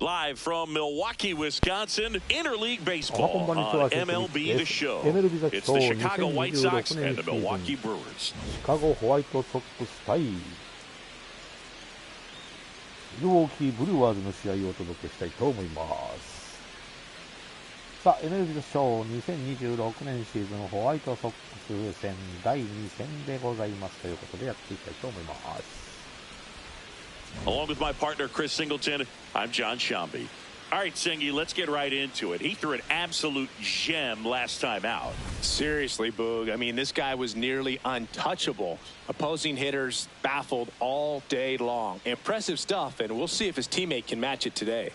Live from Milwaukee, Wisconsin, Interleague Baseball on MLB The Show. It's the Chicago White Sox and the Milwaukee Brewers. シカゴホワイトソックス対ミルウォーキーブリュワーズの試合をお届けしたいと思います。さあ、MLB The Show 2026年シーズンホワイトソックス戦第2戦でございますということでやっていきたいと思います。Along with my partner, Chris Singleton, I'm John Shambi. All right, Singy, let's get right into it. He threw an absolute gem last time out. Seriously, Boog. I mean, this guy was nearly untouchable. Opposing hitters baffled all day long. Impressive stuff, and we'll see if his teammate can match it today.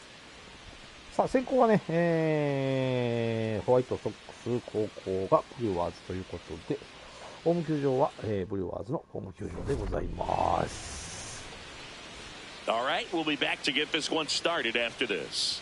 さあ、先行はね、ホワイトソックス後攻がブリュワーズということで、ホーム球場は、ブリュワーズのホーム球場でございます。All right, we'll be back to get this one started after this.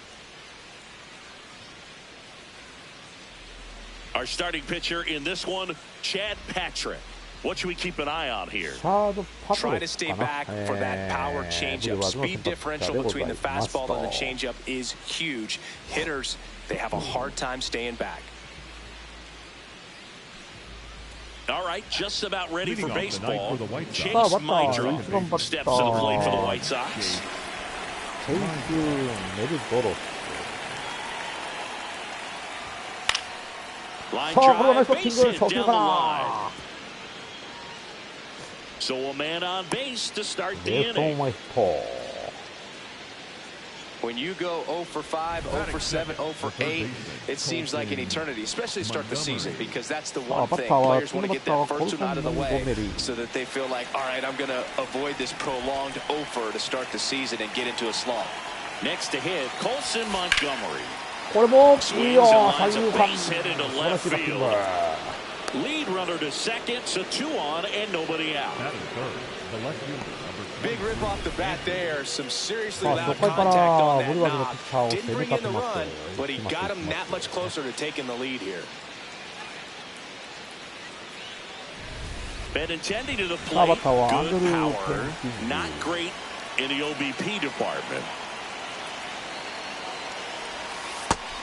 Our starting pitcher in this one, Chad Patrick. What should we keep an eye on here? Try to stay back for that power changeup. Speed differential between the fastball and the changeup is huge. Hitters, they have a hard time staying back. All right, just about ready for baseball. Chase Meidroff steps to the plate for the White Sox. Line drive, base hit down the line. So a man on base to start the inning. When you go 0 for 5, 0 for 7, 0 for 8, it seems like an eternity, especially to start the season, because that's the one thing. Players want to get that first one out of the way so that they feel like, all right, I'm going to avoid this prolonged 0 for to start the season and get into a slump. Next to hit, Colson Montgomery. これも Swings and lines a base hit into left field. Lead runner to second, so 2 on and nobody out. Big rip off the bat there. Some seriously loud contact on that knock. Didn't bring in the run, but he got him that much closer to taking the lead here. Benintendi to the plate. Good power. Not great in the OBP department.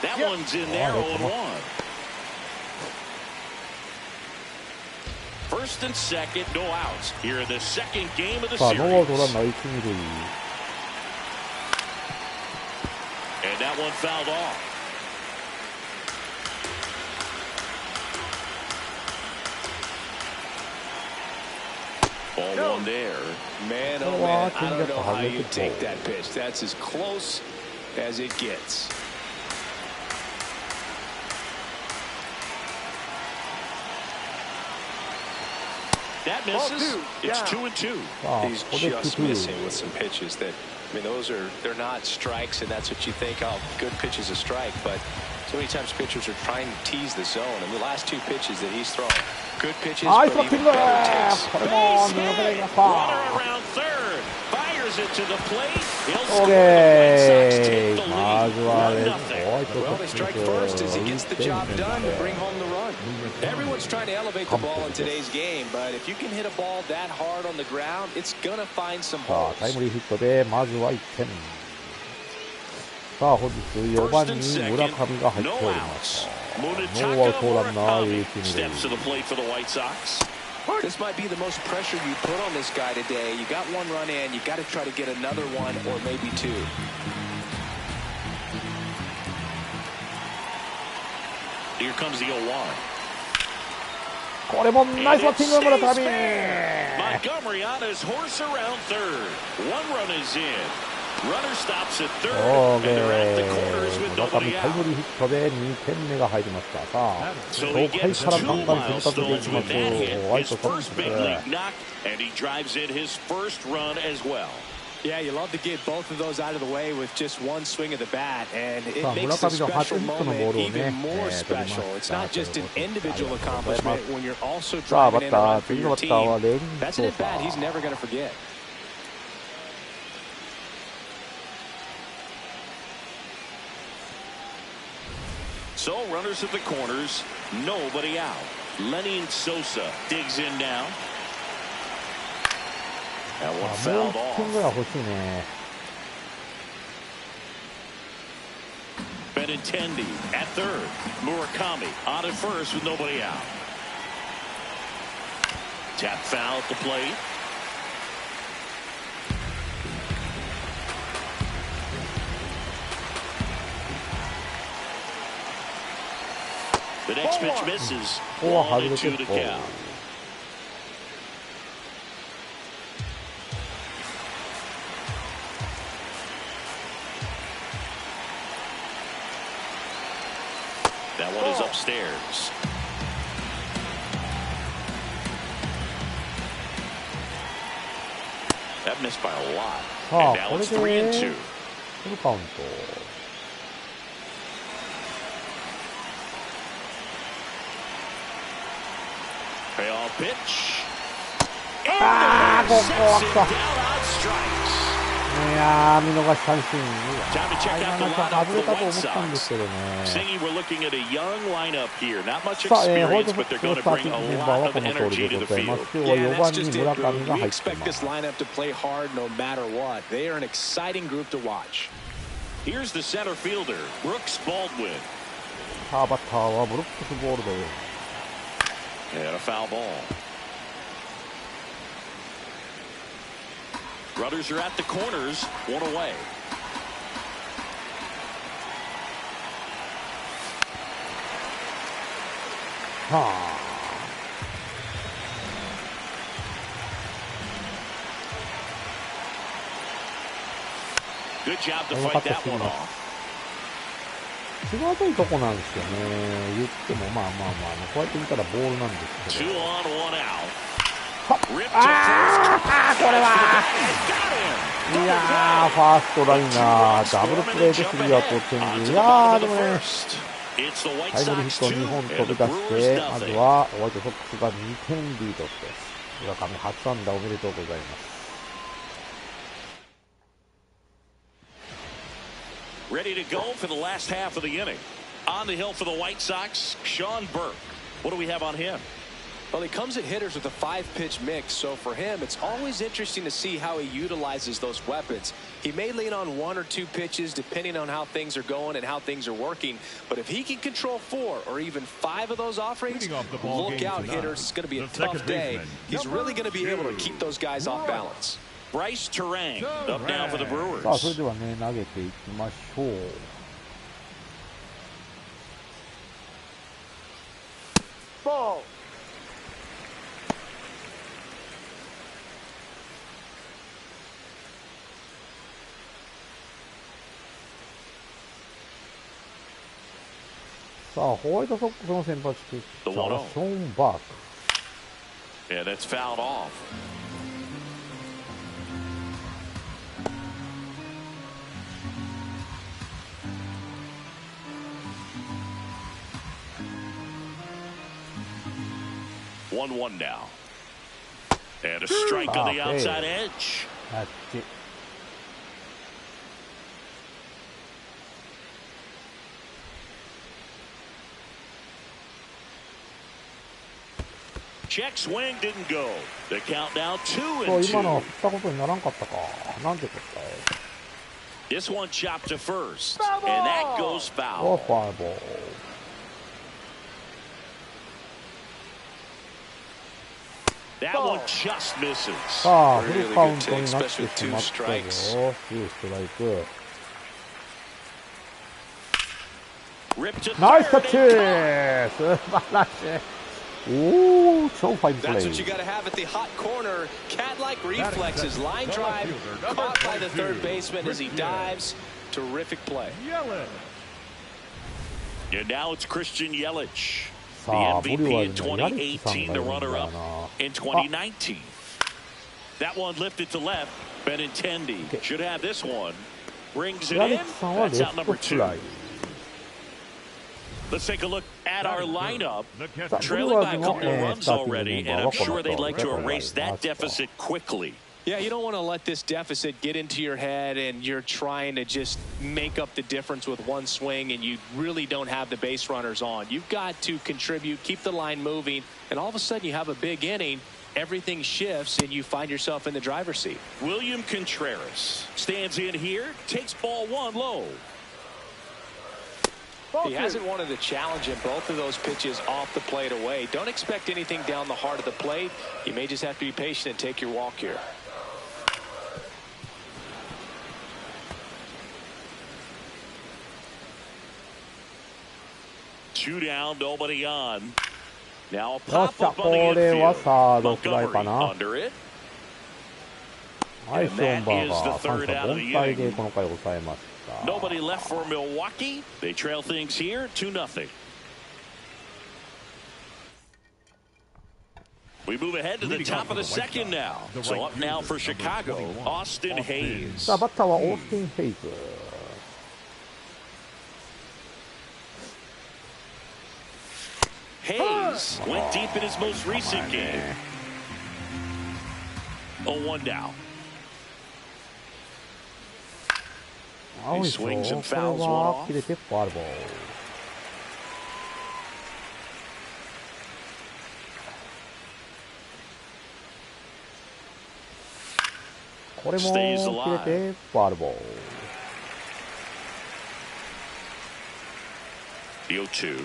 That one's in there, 0-1. First and second, no outs. Here in the second game of the series. And that one fouled off. Ball one there. Man, oh man, I don't know how you take that pitch. That's as close as it gets. That misses. It's 2-2. He's just missing with some pitches that, I mean, they're not strikes, and that's what you think, oh, good pitch is a strike, but so many times pitchers are trying to tease the zone, and the last 2 pitches that he's thrown, good pitches, but even better takes. Base hit. Runner around third. Fires it to the plate. He'll score. The White Sox take the lead. 1-0. Well, they strike first as he gets the job done to bring home the run. Everyone's trying to elevate the ball in today's game, but if you can hit a ball that hard on the ground, it's going to find some holes. タイムリーヒットでまずは1点。さあ、本日4番に村上が入っております。ノーアウトランナー1、2塁。This might be the most pressure you put on this guy today. You got 1 run in, you got to try to get another 1 or maybe 2. Here comes the 0-1. これもナイスバッティング、村上。Montgomery on his horse around third. 1 run is in. Runner stops at third. And they're at the corners with nobody out. タイムリーヒットで2点目が入りました。さあ、5回からガンガン攻め立てていきます。ホワイトソックス。And he drives in his first run as well. Yeah, you love to get both of those out of the way with just 1 swing of the bat, and it makes the special moment even more special. It's not just an individual accomplishment when you're also driving in a run for your team. That's an at-bat he's never going to forget. So runners at the corners, nobody out. Lenny Sosa digs in now. That one fouled off. Benintendi at third. Murakami on at first with nobody out. Tap foul at the plate. The next pitch misses. 1-2 to count. That one is upstairs. That missed by a lot. And now it's 3-2. Full count. Payoff pitch. ああ、ここは来た。いやー、見逃し三振。今のちょっと外れたと思ったんですけどね。さあ、ホワイトソックスのスターティングメンバーはこの通りでございます。今日は4番に村上が入っています。さあ、バッターはブルックス・ボールドウェイ。And a foul ball. Runners are at the corners, one away. Good job to fight that one off. 際どいとこなんですよね。言ってもまあこうやって見たらボールなんですけど。ああ、これはいやー、ファーストライナーダブルプレーでスリーアウトをチェンジ。いやーでもね、タイムリーヒット2本飛び出して、まずはホワイトソックスが2点リードです。村上初安打おめでとうございます。Ready to go for the last half of the inning. On the hill for the White Sox, Sean Burke. What do we have on him? Well, he comes at hitters with a 5-pitch mix, so for him, it's always interesting to see how he utilizes those weapons. He may lean on 1 or 2 pitches depending on how things are going and how things are working, but if he can control 4 or even 5 of those offerings, look out, hitters. It's going to be a tough day. He's really going to be able to keep those guys off balance. Bryce Terang up now for the Brewers. さあ、それではね、投げていきましょう。さあ、ホワイトソックスの先発ピッチャーはショーン・バーク。Yeah, that's fouled off. One now. And a strike on the outside edge. That's it. Check swing didn't go. The count now 2-2. そう、今のは振ったことにならんかったか。なんてことだよ。This one chopped to first. And that goes foul. Oh, foul ball. That one just misses. さあ、フルカウントになってしまったぞ。2ストライク。ナイスタッチ！素晴らしい。おー、超ファインプレー。 That's what you got to have at the hot corner. Cat-like reflexes, line drive, caught by the third baseman as he dives. Terrific play. And now it's Christian Yelich. The MVP in 2018, the runner-up in 2019. That one lifted to left. Benintendi should have this one. Brings it in. That's out number 2. Let's take a look at our lineup. Trailing by a couple of runs already, and I'm sure they'd like to erase that deficit quickly. Yeah, you don't want to let this deficit get into your head and you're trying to just make up the difference with one swing and you really don't have the base runners on. You've got to contribute, keep the line moving, and all of a sudden you have a big inning, everything shifts, and you find yourself in the driver's seat. William Contreras stands in here, takes ball 1 low. He hasn't wanted to challenge him. Both of those pitches off the plate away. Don't expect anything down the heart of the plate. You may just have to be patient and take your walk here. Two down, nobody on. Now a よっしゃ、 pop-up こ on the れは infield. サードフライか Montgomery な。 under it. はい、ショーンバーガー、 And that is the 三 third 者 out of the 凡退 inning. でこの回抑えました。Nobody left for Milwaukee. They trail things here 2-0. We move ahead to the top of the second now. So up now for Chicago, Austin Hayes. さあ、バッターはオースティン・ヘイズ。Hayes went deep in his most recent game. 0-1 now. 青いでしょ。これは切れてファウルボール。これも切れてファウルボール。0-2.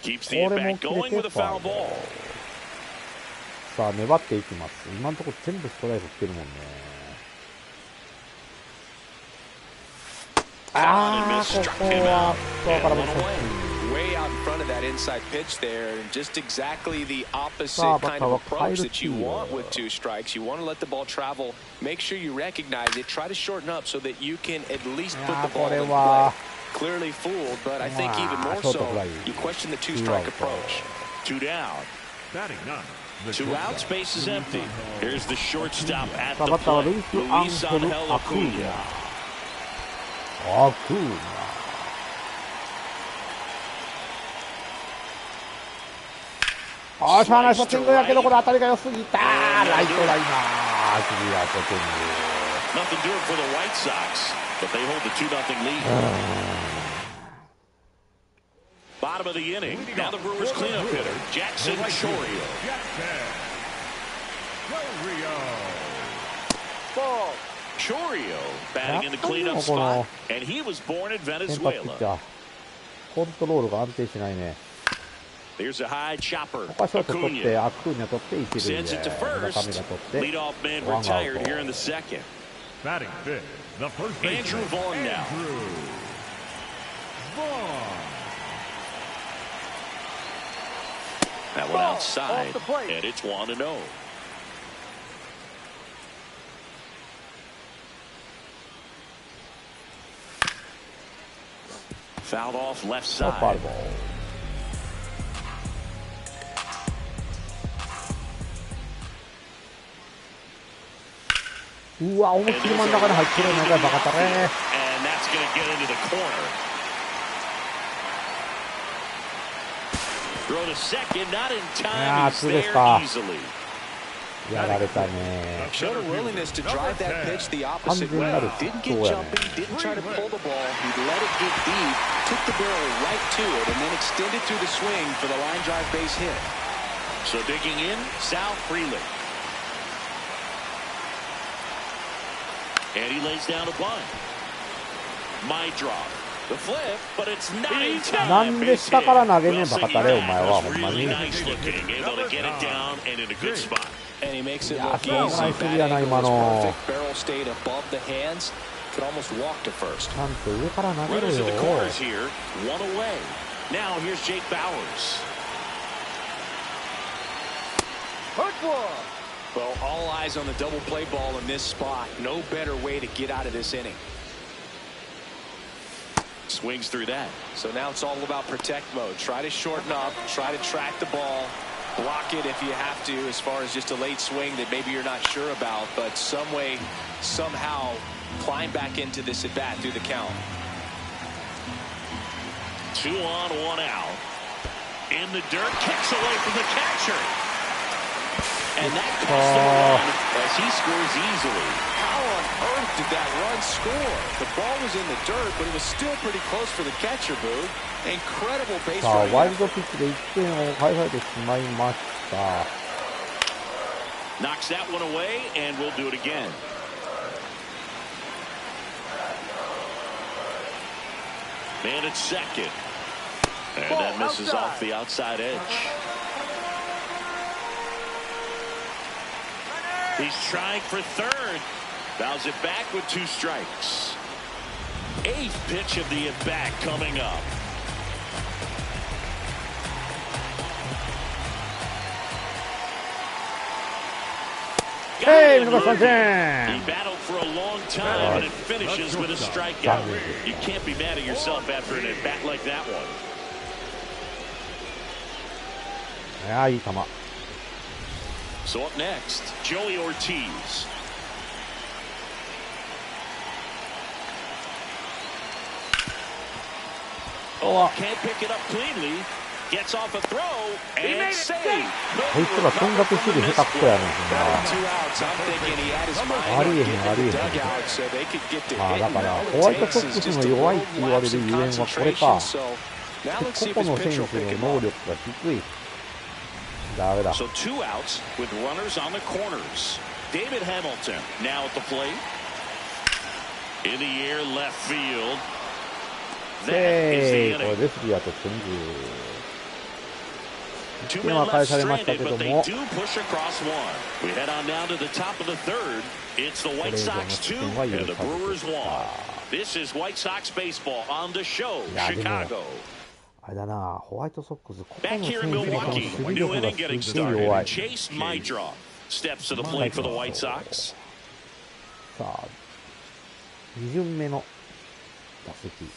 Keeps the at-bat going with a foul ball. さあ、粘っていきます。今のところ全部ストライク来てるもんね。あー、ここは外からも way out in front of that inside pitch there, and just exactly the opposite kind of approach that you want with two strikes. You want to let the ball travel, make sure you recognize it, try to shorten up so that you can at least put the ball in play. Clearly fooled, but I think even more so, you question the two-strike approach. Two down. Two outs, base is empty. Here's the shortstop at the plate, Luis Angel Acuna. アクーナ。ああ、しゃあない、ショッティングやけど、これ当たりが良すぎた。ライトライナー。クリアショッティング。Nothing doing for the White Sox, but they hold the 2-0 lead. Bottom of the inning. Now the Brewers cleanup hitter, Jackson Chourio. Chourio batting in the cleanup spot, and he was born in Venezuela. コントロールが安定しないね。 Here's a high chopper. ここはショート取って、アクーニャ取って一塁 Sends it で to 村 first. 上が取って Leadoff man retired here in the second. Batting fifth, the first Andrew Vaughn now. That one outside, and it's 1-0. Fouled off left side. うわ、思いっきり真ん中に入ってるね、バカタレ。 And that's going to get into the corner. Throw to second, not in time. He's there easily. やられたね。 Showed a willingness to drive that pitch the opposite way. Didn't get jumping, didn't try to pull the ball. He let it get deep, took the barrel right to it, and then extended through the swing for the line drive base hit. So digging in, Sal Freeland. And he lays down a bunt. My drop. The flip, but it's not in time. なんで下から投げねえバカタレ、お前は、ほんま Really に。 nice looking, able to get it down and in a good spot. And he makes it いや、 look しょう easy. がないすぎやな、 That 今 angle の。 was perfect. Barrel stayed above the hands. Could almost walk to first. ちゃんと上から投げろ Runners よ。 in the corners here, one away. Now here's Jake Bowers. Well, all eyes on the double play ball in this spot. No better way to get out of this inning. Swings through that. So now it's all about protect mode. Try to shorten up, try to track the ball, block it if you have to, as far as just a late swing that maybe you're not sure about, but some way, somehow climb back into this at bat through the count. 2 on, 1 out. In the dirt, kicks away from the catcher. And that costs him a run as he scores easily. How on earth did that run score? The ball was in the dirt, but it was still pretty close for the catcher, Boo. Incredible base さあ、 running. ワイルドピッチで1点を返されてしまいました。 Knocks that one away, and we'll do it again. Man at second. And that misses off the outside edge. He's trying for third. Fouls it back with 2 strikes. 8th pitch of the at-bat coming up. Hey, he battled for a long time, and it finishes with a strikeout. You can't be mad at yourself after an at-bat like that one. いやいい球。 So up next, Joey Ortiz. Oh, can't pick it up cleanly. Gets off a throw and save. こいつらとんかくする下手くそやねんな。ありえへんありえへん。あだからホワイトソックスの弱いって言われるゆえんはこれか。個々の選手の能力が低い。ダメだ。 So 2 outs with runners on the corners. David Hamilton now at the plate. In the air left field. That is the これ inning. レスリーあとチェンジ。 2 1点 men は返 left されました stranded, けど but they も do push across 1. We head on down to the top of the 3rd. It's the White Sox 2 and the Brewers 1. This is White Sox baseball on the show, Chicago. あれだな、ホワイトソックス、ここ Back の here 選 in 手のこの Milwaukee, 守備 new 力が inning getting すっげえ弱 started. い。 Chase Maidra steps to the plate for the White Sox. さあ、2巡目の打席。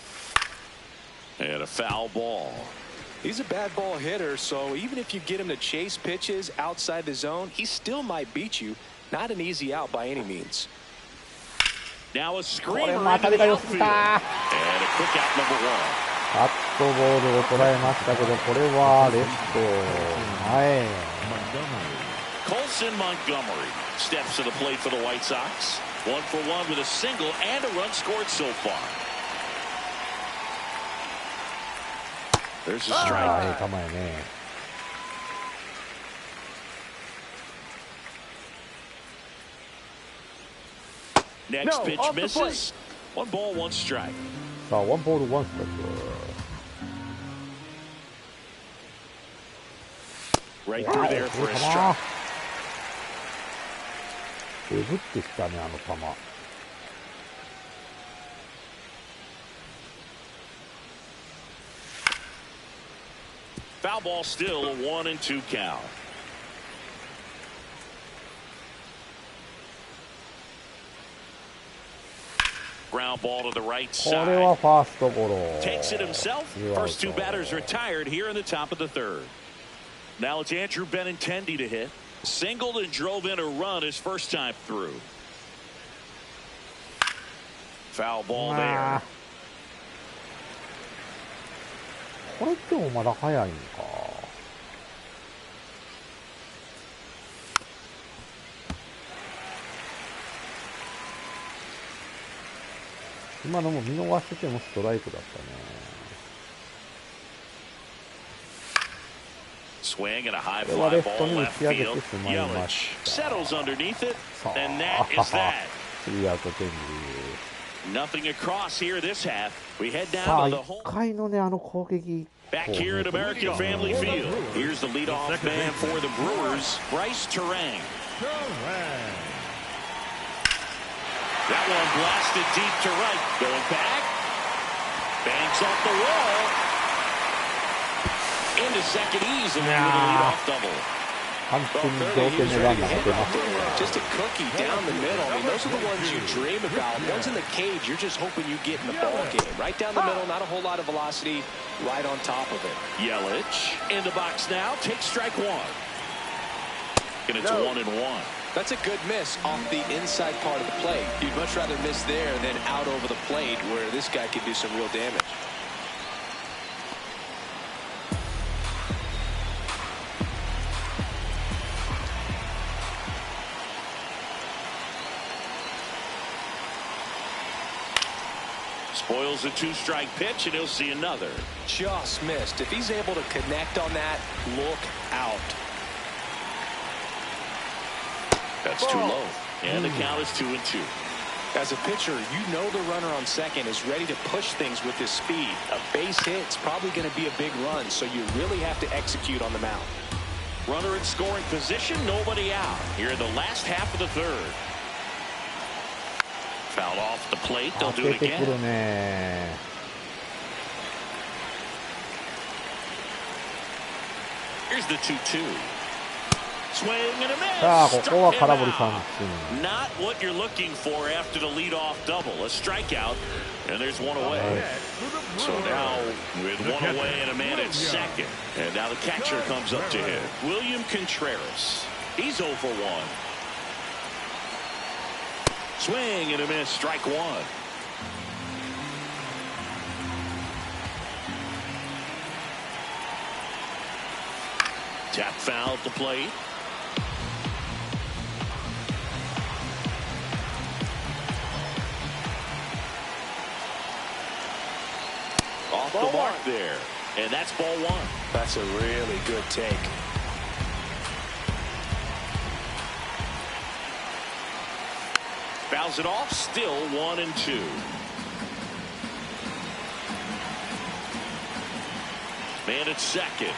And a foul ball. He's a bad ball hitter, so even if you get him to chase pitches outside the zone, he still might beat you. Not an easy out by any means. Now a こ screamer れも当た into り the が良すぎ outfield. た。 And a quick out number 1. カットボールを捉えましたけど、これはレフト前。 Colson Montgomery steps to the plate for the White Sox. 1 for 1 with a single and a run scored so far. There's a あ strike. あ、ええ球やね。 Next pitch misses. 1 ball, 1 strike. さあ、ワンボールワンストライク。 Right through there for a strike. えぐってきたね、あの球。 Foul ball still, a 1 and 2 count. Ground ball to the right これ side. はファーストゴロ。 Takes it himself. First 2 batters retired here in the top of the 3rd. Now it's Andrew Benintendi to hit. Singled and drove in a run his first time through. Foul ball there. これってもまだ早いんか。今のも見逃しててもストライクだったね。 Swing and a high これは fly レフト ball に打 left ち上げ field. てしまいまし Yelich た。 settles underneath it, さ and あ that is that. 3アウトチェンジ。 Nothing across here this half. We head さあ down to the 1 home. 回のね、あの攻撃。 Back here at American Family Field. Here's the leadoff man for the Brewers, Bryce Terang. That one blasted deep to right. Going back. Banks off the wall. Into second easily with a leadoff double. 完全に同点のランナーが出ました。 Just a cookie down the middle. I mean, those are the ones you dream about. Ones in the cage, you're just hoping you get in the ball game. Right down the middle, not a whole lot of velocity, right on top of it. Yelich in the box now. Takes strike 1. And it's 1 and 1. That's a good miss off the inside part of the plate. You'd much rather miss there than out over the plate where this guy could do some real damage. Spoils a 2-strike pitch, and he'll see another. Just missed. If he's able to connect on that, look out. That's too low. And the count is 2 and 2. As a pitcher, you know the runner on second is ready to push things with his speed. A base hit's probably going to be a big run, so you really have to execute on the mound. Runner in scoring position, nobody out. Here in the last half of the third. Fouled off the plate, they'll do it again. Here's the 2-2. Swing and a miss. Struck him out. Not what you're looking for after the leadoff double. A strikeout, and there's one away. So now with one away and a man at second. And now the catcher comes up to him. William Contreras. He's 0 for 1. Swing and a miss. Strike one. Tap foul at the plate. Off the mark there. And that's ball one. That's a really good take. Fouls it off. Still 1-2. Man at second.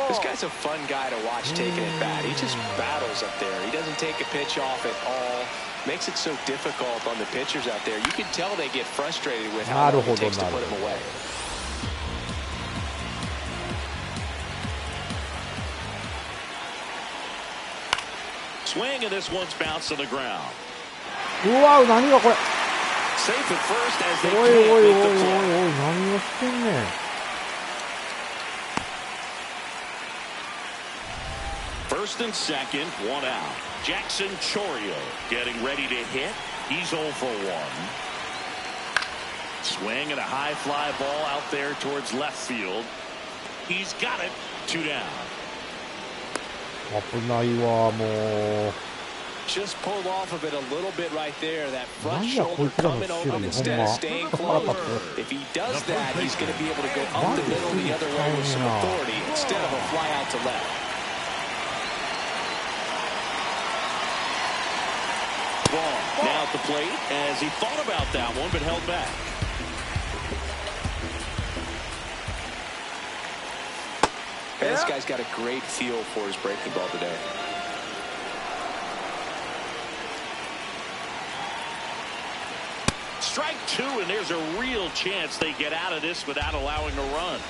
This guy's a fun guy to watch taking it bat. He just battles up there. He doesn't take a pitch off at all. Makes it so difficult on the pitchers out there. You can tell they get frustrated with how long it takes to put him away. Swing, and this one's bounced to the ground. Wow, 何がこれ? Safe at first as they can't make the play. 何をしてんねん. First and second, one out. Jackson Chorio getting ready to hit. He's 0 for 1. Swing and a high fly ball out there towards left field. He's got it. 2 down. 危ないわ、もう. Just pulled off of it a little bit right there. That front shoulder coming over instead of staying close. If he does that, he's going to be able to go up the middle the other way with some authority instead of a fly out to left. Ball now at the plate as he thought about that one but held back. And this guy's got a great feel for his breaking ball today. Strike two, and there's a real chance they get out of this without allowing a run.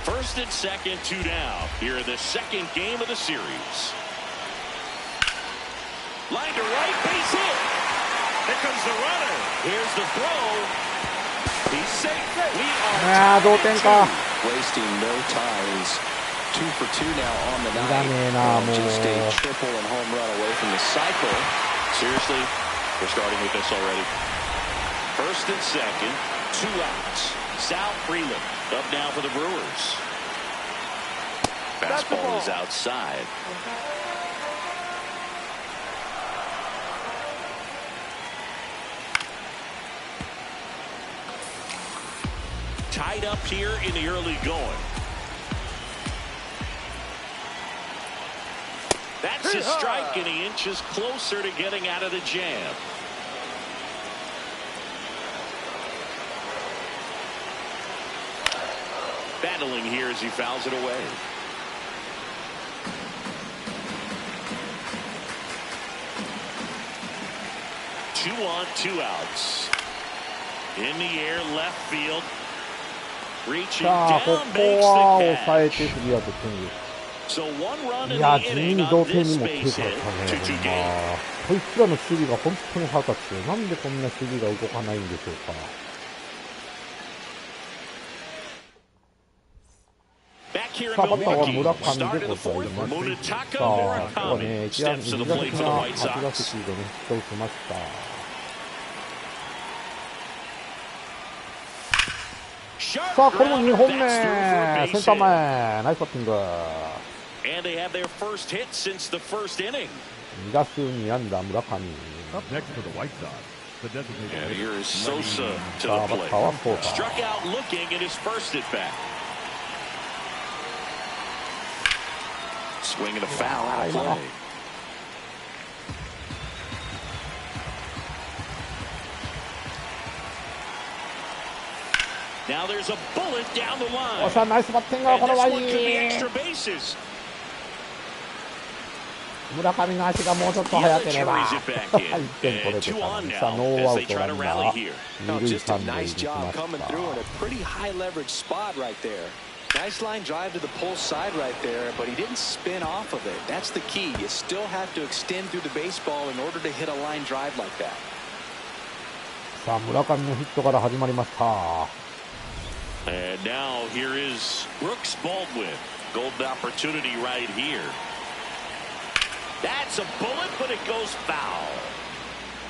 First and second, 2 down. Here in the second game of the series. Line to right, base hit. Here comes the runner. Here's the throw. He's safe. We are wasting no time. He's 2 for 2 now on the night. Just a triple and home run away from the cycle. Seriously, we're starting with this already. First and second, 2 outs. Sal Freeland up now for the Brewers. Fastball is outside. Tied up here in the early going. That's a strike, and he inches closer to getting out of the jam. Battling here as he fouls it away. Two on, 2 outs. In the air, left field. Reaching down, makes the catch. So 1 run in the inning on this base hit. 2-2 game. こいつらの守備が本当に腹立つ。なんでこんな守備が動かないんでしょうか。さあ、バッターは村上でございます。さあ、今日はね、1打席目は8打席でね、ヒットを打ちました。さあ、これも2本目、センター前、ナイスバッティング。2打数2安打、村上。And here is Sosa to the plate. Struck out looking at his first at bat. Swing and a foul out of play. Now there's a bullet down the line. おっしゃ、ナイスバッティング。これはいい。村上の足がもうちょっと速ければ1点取れてたのにさ、ノーアウトランナー二塁三塁に行きました。Nice line drive to the pull side right there, but he didn't spin off of it. That's the key. You still have to extend through the baseball in order to hit a line drive like that. さあ、村上のヒットから始まりました。And now here is Brooks Baldwin. Golden opportunity right here. That's a bullet, but it goes foul.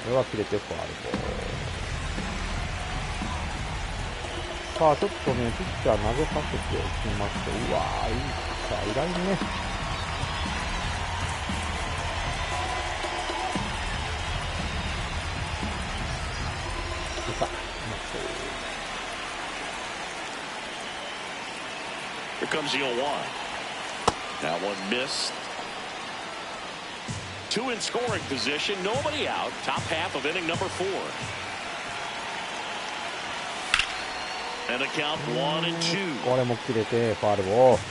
これは切れてファウルボール。さあ、ちょっとね、ピッチャー投げさせておきますと、うわー、いいピッチャー、偉いね。さあ、Here comes the 0-1. That one missed. Two in scoring position, nobody out. Top half of inning number 4. And a count 1-2. これも切れてファウルボール。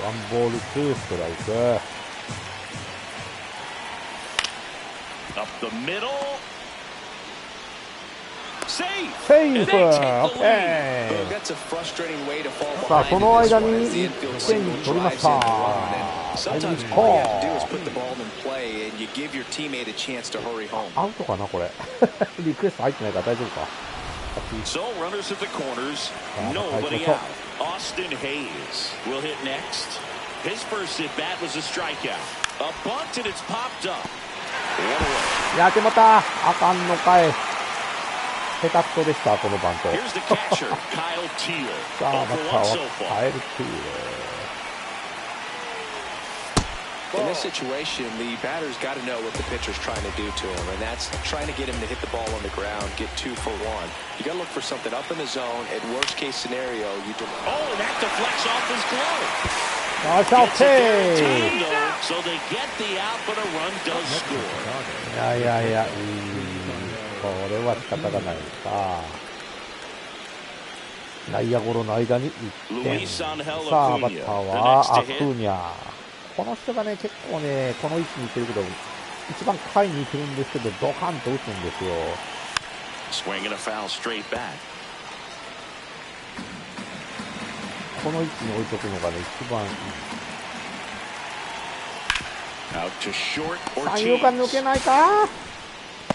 ワンボールツーストライク。Up the middle. Safe. セーフ。オッケー。さあ、その間に1点取りました。アウトかなこれ。リクエスト入ってないから大丈夫か。So runners at the corners, nobody out. Austin Hayes will hit next. His first at bat was a strikeout. A bunt and it's popped up. やってもた。あかんのかい。下手くそでしたこのバント。Here's the catcher, Kyle Teal. さあ、バッターはカエル・ティール。In this situation, the batter's got to know what the pitcher's trying to do to him, and that's trying to get him to hit the ball on the ground, get 2 for 1. You got to look for something up in the zone. At worst case scenario, you do. Oh, and that deflects off his glove. That's okay. So they get the out, but a run does score. いや、これは仕方がないか。内野ゴロの間に1点。さあ、バッターはアクーニャ。この人がね、結構ね、この位置にいてるけど、一番下位にいてるんですけど、ドカンと打つんですよ。この位置に置いとくのがね、一番いい。三遊間抜けないか。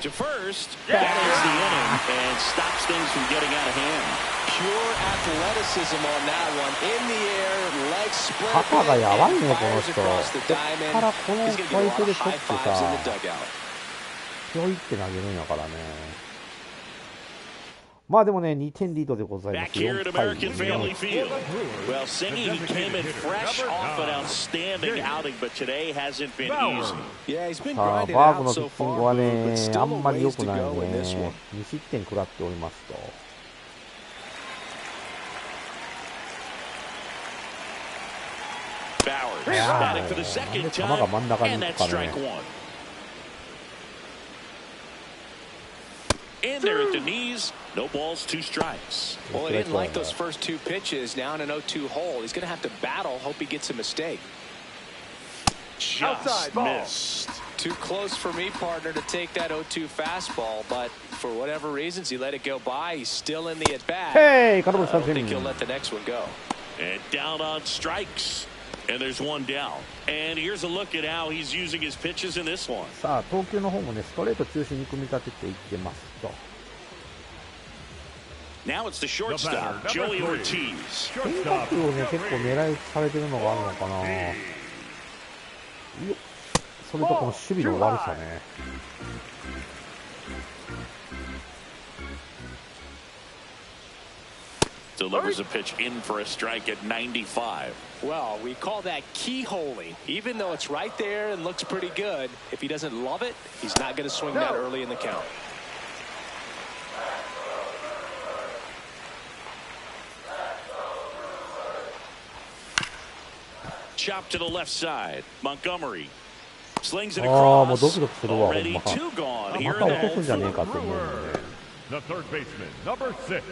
To first, that ends the inning and stops things from getting out of hand. Pure athleticism on that one. In the air, legs split. 肩がやばいね、この人。こっからこの体勢で取ってさ、ひょいって投げるんやからね。まあでもね、2点リードでございます。4回に。Well, Singy, he came in fresh off an outstanding outing, but today hasn't been easy. Yeah, he's been さあ、 grinding バーグ out のピ so ッチングは far, ね、 but あ still んま a り良 ways く to ない go in this ね one.。2失点食らっておりますと。Bauer batting for the second time, and that's strike 1. In there at the knees, no balls, 2 strikes. Well, he didn't like those first 2 pitches. Now in an 0-2 hole, he's going to have to battle. Hope he gets a mistake. Just missed. Too close for me, partner, to take that 0-2 fastball, but for whatever reasons, he let it go by. He's still in the at-bat. Hey, I don't think he'll let the next one go. And down on strikes. And there's one down. And here's a look at how he's using his pitches in this one. さあ、投球の方もね、ストレート中心に組み立てていってますと。Now it's the shortstop, Joey Ortiz. 変化球をね、結構狙い撃ちされてるのがあるのかな。それとこの守備の悪さね。Delivers a pitch in for a strike at 95. Well, we call that keyholing. Even though it's right there and looks pretty good, if he doesn't love it, he's not going to swing that early in the count. Chop to the left side. Montgomery slings it across. Already 2 gone here in the The third baseman, number 6.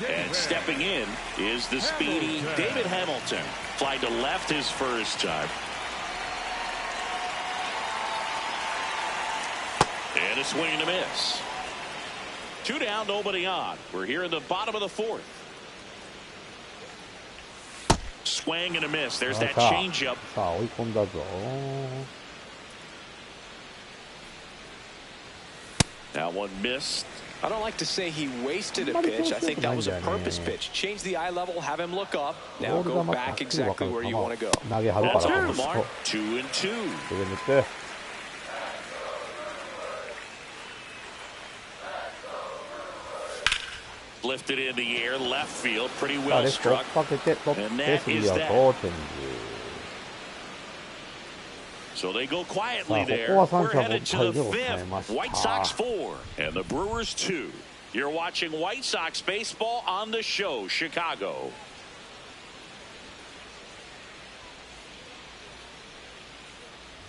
And stepping in is the speedy David Hamilton. Fly to left his first time. And a swing and a miss. 2 down, nobody on. We're here in the bottom of the 4th. Swing and a miss. There's that changeup. さあ追い込んだぞ。That one missed. I don't like to say he wasted a pitch. I think that was a purpose pitch. Change the eye level, have him look up. Now go back exactly where you want to go. That's on the mark. 2 and 2. Lifted in the air, left field, pretty well struck. And that is that. So they go quietly there. We're headed to the 5th. White Sox 4 and the Brewers 2. You're watching White Sox baseball on the show, Chicago.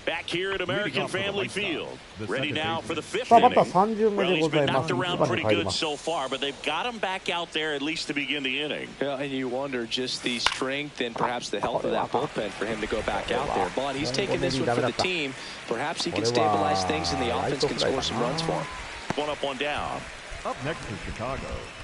Back here at American Family Field. Ready now for the 5th inning. Well, he's been knocked around pretty good so far, but they've got him back out there at least to begin the inning. Yeah, and you wonder just the strength and perhaps the health of that bullpen for him to go back out there. But he's taking this one for the team. Perhaps he can stabilize things and the offense can score some runs for him. 1 up, 1 down. Up next is Chicago.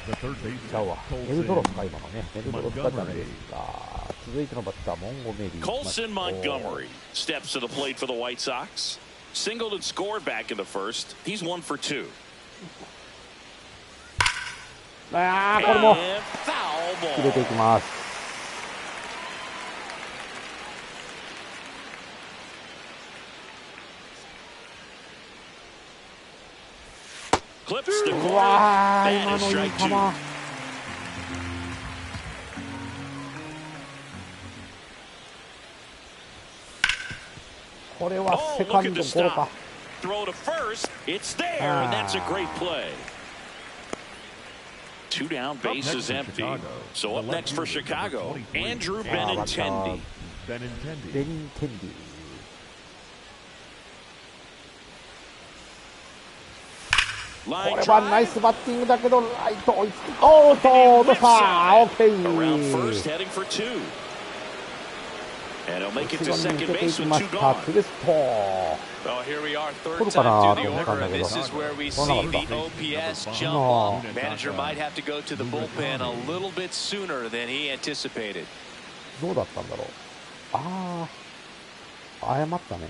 The third baseman. メルドロフか今のね。メルドロフがダメですか。続いてのバッターモンゴメリー。Colson Montgomery steps to the plate for the White Sox. Singled and scored back in the first. He's 1 for 2. ああこれも入れていきます。Clips the corner. うわー And 今 a のいい strike 球。 2. これはセカンドゴロか。 Throw to first. It's there, and that's a great play. 2 down, base is empty. So up next for Chicago, Andrew Benintendi. ベニンテンディ。これはナイスバッティングだけどライト追いつく。おーとどうしたオーケー。 Around first, heading for 2. And he'll make it to second base with 2 gone. Well, here we are, third time through the order, and this is where we see the OPS jump off. Manager might have to go to the bullpen a little bit sooner than he anticipated. どうだったんだろう。ああ、誤ったね。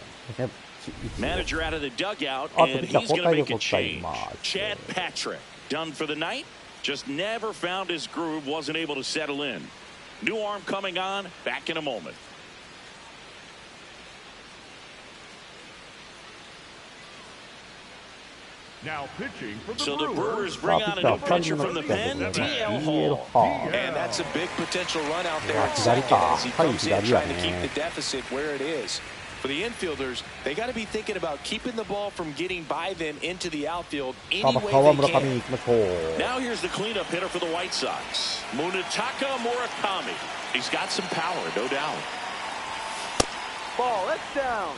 Manager out of the dugout, and he's going to make a change. Chad Patrick, done for the night. Just never found his groove, wasn't able to settle in. New arm coming on, back in a moment. Now pitching for the So the Brewers. Brewers bring on a new pitcher from the pen, DL Hall. And that's a big potential run out there at second as he comes in trying to keep the deficit where it is. For the infielders, they got to be thinking about keeping the ball from getting by them into the outfield any way they can. Now here's the cleanup hitter for the White Sox, Munetaka Murakami. He's got some power, no doubt. Ball, that's down.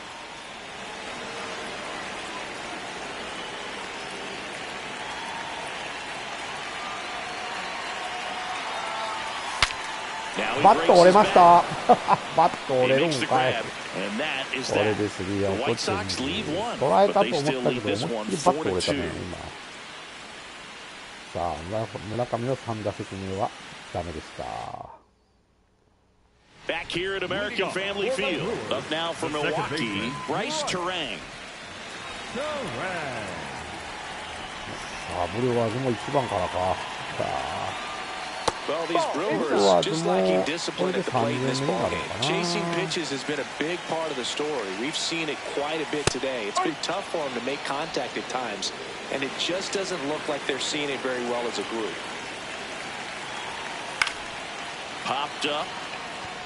Now バット折れました。バット折れるんかい。 And that is これ that. でスリーアウ The ト White Sox leave one, 捉え but た they と思っ still たけ leave ど this 思い one っきりバッ 4 ト折れ to たね 2. 今。さあ村上の3打席目はダメでした。 Back here at American Family Field. Up now for Milwaukee, Bryce Terang. さあブルワーズも1番からか。さあ Well, these Brewers just lacking discipline at the plate in this ballgame. Chasing pitches has been a big part of the story. We've seen it quite a bit today. It's been tough for them to make contact at times, and it just doesn't look like they're seeing it very well as a group. Popped up.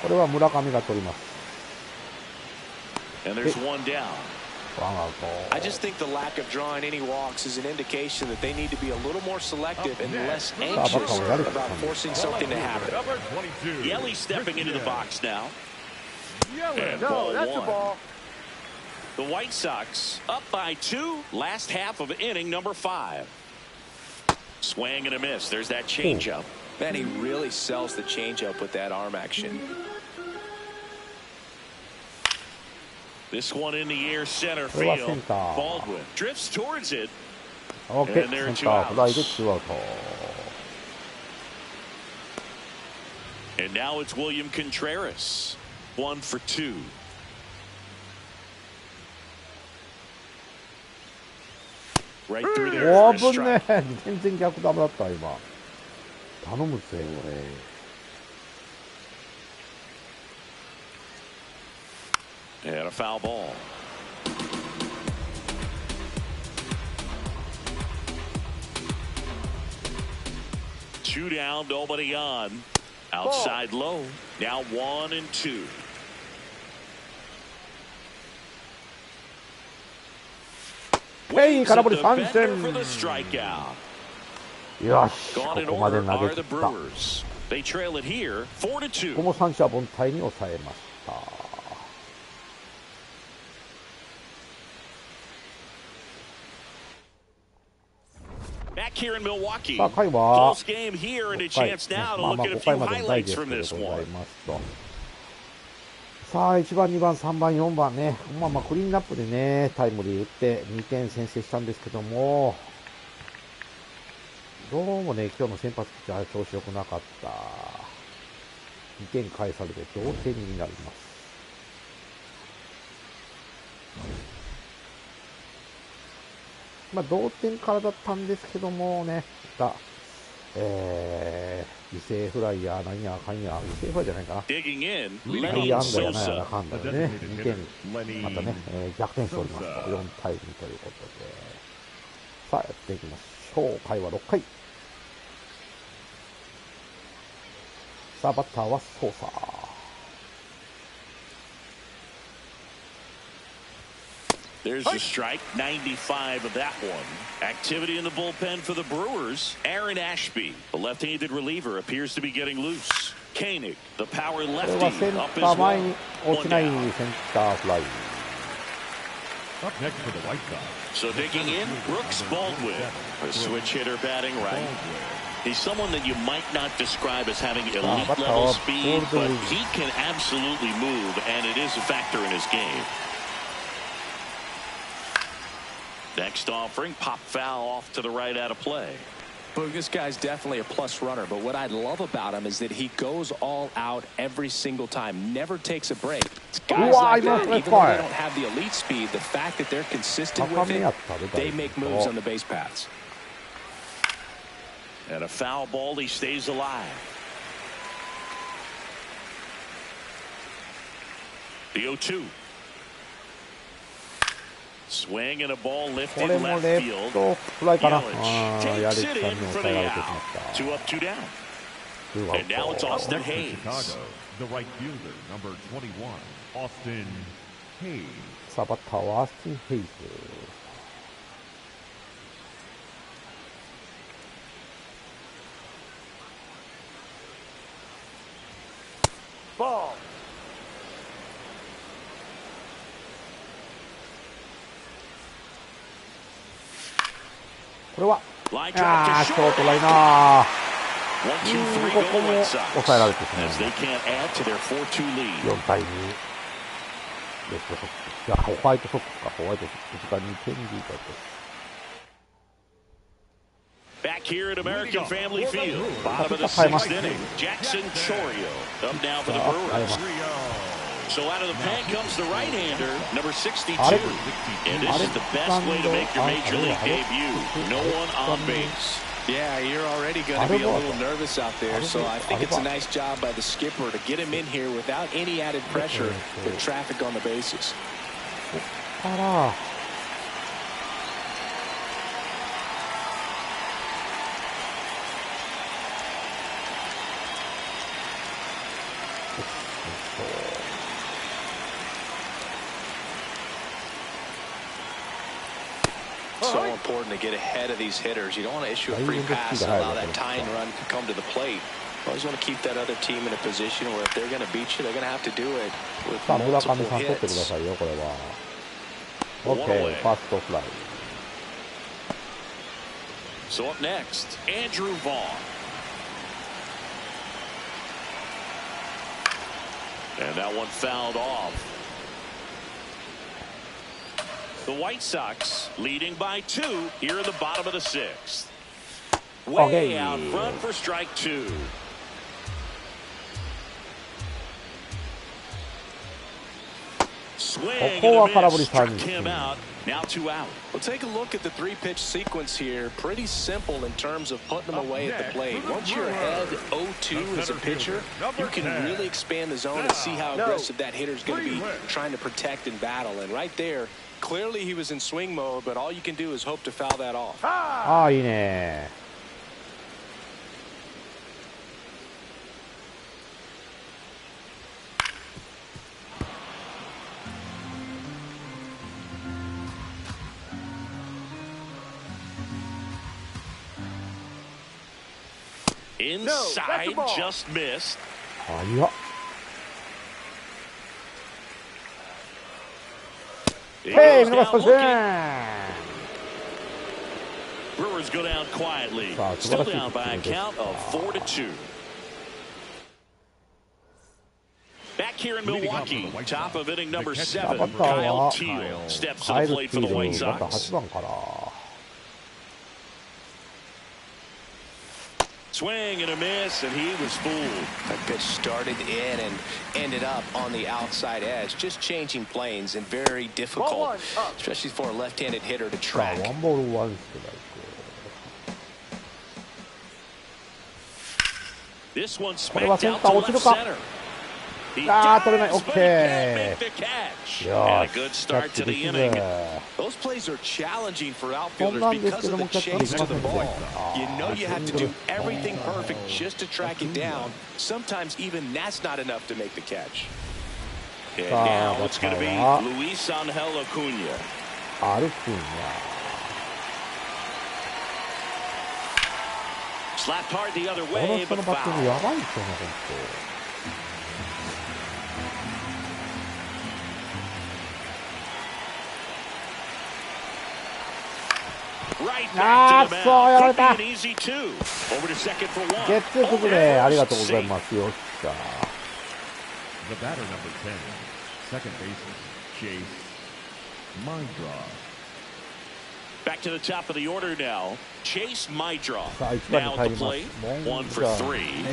これは村上が取ります。 And there's one down. ワンアウト。 I just think the lack of drawing any walks is an indication that they need to be a little more selective and less anxious about forcing something to happen. Yelly stepping into the box now. And No, ball that's a one. ball. The White Sox up by 2, last half of inning number 5. Swing and a miss. There's that changeup. Man, he really sells the changeup with that arm action. This one in the air center field. Baldwin drifts towards it. OK、センターフライで2アウト。And now it's William Contreras. 1 for 2. Right through there. おー、危ねえ。全然逆球だった、今。頼むぜ、俺。And a foul ball. Two down, nobody on. Outside low. Now 1 and 2. Hey, 空振り三振。よし、ここまで投げ切った。ここも三者凡退に抑えました。さあ、回は6回、5回までのダイジェストでございますと。さあ、1番、2番、3番、4番ね、クリーンナップでね、タイムリー打って2点先制したんですけども、どうもね、今日の先発ピッチャー調子良くなかった。2点返されて同点になります。同点からだったんですけどもね、犠牲フライや何やかんや、犠牲フライじゃないかな。内野安打やなんやかんだよね。2点、またね、逆転しておりますと。4対2ということで。さあ、やっていきましょう。回は6回。さあ、バッターはソーサー。There's a strike, 95 of that one. Activity in the bullpen for the Brewers. Aaron Ashby, the left-handed reliever, appears to be getting loose. Koenig, the power lefty, up as well. Up next for the White Sox. So digging in, Brooks Baldwin, a switch hitter batting right. He's someone that you might not describe as having elite level speed, but he can absolutely move, and it is a factor in his game. Next offering, pop foul off to the right out of play. Boog, this guy's definitely a plus runner, but what I love about him is that he goes all out every single time, never takes a break. It's guys like that, even though they don't have the elite speed, the fact that they're consistent with it, they make moves on the base paths. And a foul ball, he stays alive. The 0-2. Swing and a ball lifted left field. Yelich takes it in for the out. 2 up, 2 down. And now it's Austin Hayes. Chicago, the right fielder, number 21, Austin Hayes. さあ、バッターはアースティン・ヘイズ。これはショートライナー。ここも抑えられてしまいました。4対2。レッドソックス。いや、ホワイトソックスか。ホワイトソックスが2点リードです。Back here at American Family Field, bottom of the 6th inning, Jackson Chorio up now for the Brewers. So out of the pen comes the right-hander, number 62. And this is the best way to make your major league debut. No one on base. Yeah, you're already going to be a little nervous out there, so I think it's a nice job by the skipper to get him in here without any added pressure with traffic on the bases. So important to get ahead of these hitters. You don't want to issue a free pass and allow that tying run to come to the plate. You always want to keep that other team in a position where if they're going to beat you, they're going to have to do it with multiple hits. Okay, fast fly. So up next, Andrew Vaughn. And that one fouled off. The White Sox leading by 2 here in the bottom of the 6th. Way out front for strike 2. Swing and a miss, struck him out. Now 2 out. Well, take a look at the 3-pitch sequence here. Pretty simple in terms of putting them away at the plate. Once you're ahead 0-2 as a pitcher, you can really expand the zone and see how aggressive that hitter's going to be trying to protect and battle. And right there, clearly he was in swing mode, but all you can do is hope to foul that off. ああ、いいね。Inside, just missed. あ、いや。Hey, 見逃しません。Brewers go down quietly. Still down by a count of 4-2. Back here in Milwaukee, top of inning number 7, Kyle Teal steps to the plate for the White Sox. Swing and a miss, and he was fooled. That pitch started in and ended up on the outside edge, just changing planes and very difficult, especially for a left-handed hitter to track. This one smacked out to left center. He does, but he can't make the catch. And a good start to the inning. Those plays are challenging for outfielders because of the chase to the ball. You know you have to do everything perfect just to track it down. Sometimes even that's not enough to make the catch. And now it's going to be Luis Angel Acuna. Slapped hard the other way, but foul. Right back to the mound. Could be an easy 2. Over to second for 1. The batter number 10, second baseman, Chase Mindra. Back to the top of the order now. Chase Mindra. Now at the plate. 1 for 3.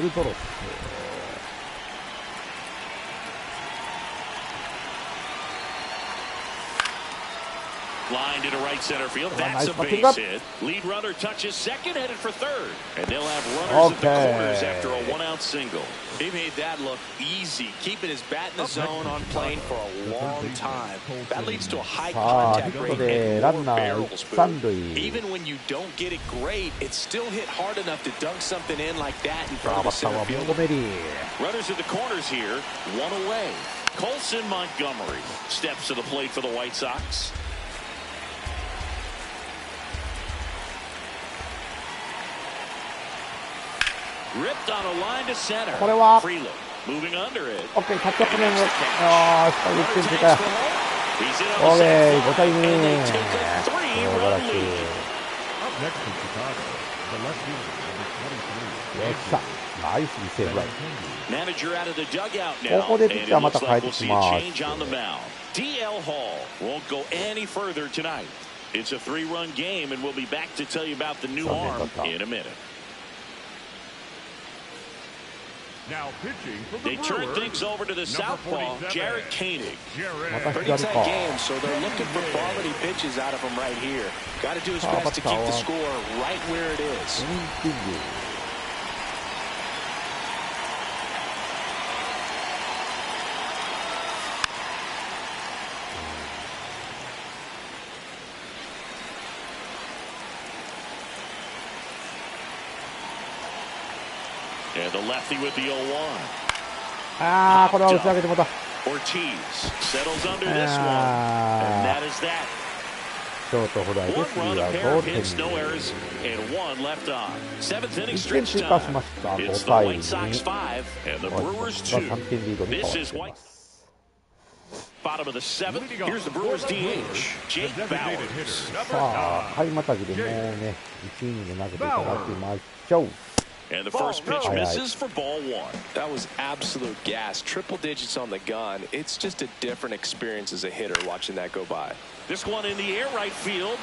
Line to right center field. That's a base hit. Lead runner touches second, headed for third. And they'll have runners at the corners after a 1-out single. He made that look easy, keeping his bat in the zone on plane for a long time. That leads to a high contact rate and more barrels. Even when you don't get it great, it's still hit hard enough to dunk something in like that in front of the center field. Runners at the corners here, 1 away. Colson Montgomery steps to the plate for the White Sox. Ripped on a line to center. Freeland moving under it. Okay, catch up again. He's in on the second and they take a 3-run lead. Up next in Chicago, the left fielder, number 23. Manager out of the dugout now, and it looks like we'll see a change on the mound. DL Hall won't go any further tonight. It's a 3-run game, and we'll be back to tell you about the new arm in a minute. Now pitching for the They turn things over to the southpaw, Jared Koenig. Pretty tight game, so they're looking for quality pitches out of him right here. Got to do his best to keep the score right where it is. And the lefty with the 0-1. Ortiz settles under this one. And that is that. 1 run, a pair of hits, no errors, and 1 left on. 7th inning stretch time. It's the White Sox 5 and the Brewers 2. This is White. Bottom of the 7th. Here's the Brewers DH, Jake Bauers. さあ、回またぎでもうね、1イニング投げていただきましょう。And the first pitch misses for ball one. That was absolute gas. Triple digits on the gun. It's just a different experience as a hitter watching that go by. This one in the air right field.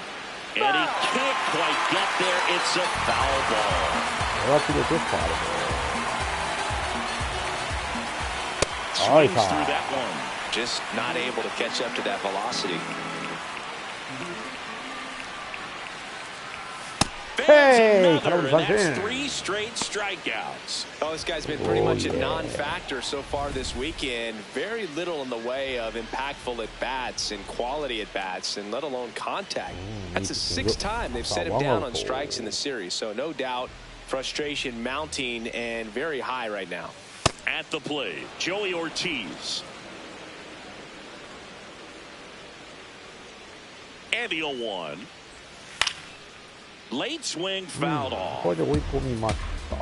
And he can't quite get there. It's a foul ball. Swings through that one. Just not able to catch up to that velocity. Hey, another, and that's 3 straight strikeouts. Oh, this guy's been pretty much a non-factor so far this weekend. Very little in the way of impactful at-bats and quality at-bats, and let alone contact. That's the 6th time they've set him down on strikes in the series. So no doubt, frustration mounting and very high right now. At the plate, Joey Ortiz. And the 0-1. Late swing fouled off. これで追い込みました。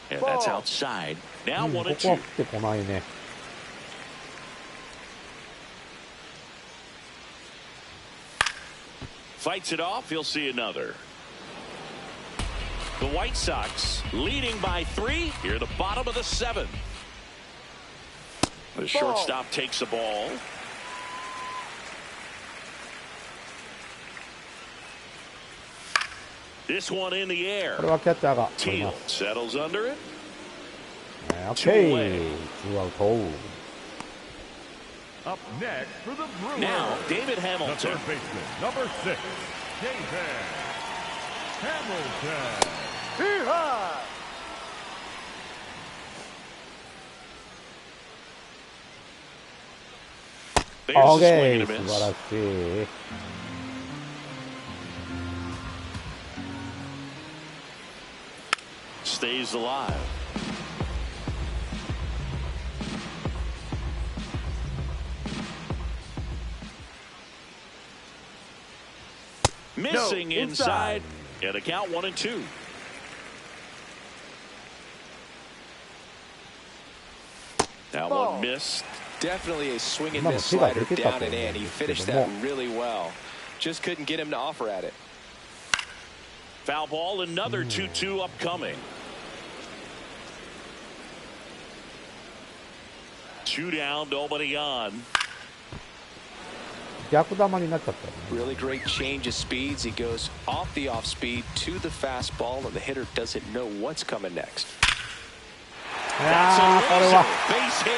And that's outside. Now 1 and 2. ここは降ってこないね。Fights it off. He'll see another. The White Sox leading by 3 here at the bottom of the 7th. The shortstop takes the ball. This one in the air. これはキャッチャーが取りま Teal す。 settles under it. OK。2アウト。Up next for the Brewers. Now David The Hamilton. third baseman, number 6, David Hamilton. There's a swing OK。 and a 素晴 miss. らしい。Stays alive. Missing inside. And a count 1 and 2. That one missed. Definitely a swing and miss slider down and in. He finished that really well. Just couldn't get him to offer at it. Foul ball, another 2-2 upcoming. 2 down, nobody on. 逆球になっちゃったよね。 Really great change of speeds. He goes off the off speed to the fastball, and the hitter doesn't know what's coming next. いやー、これは Base hit.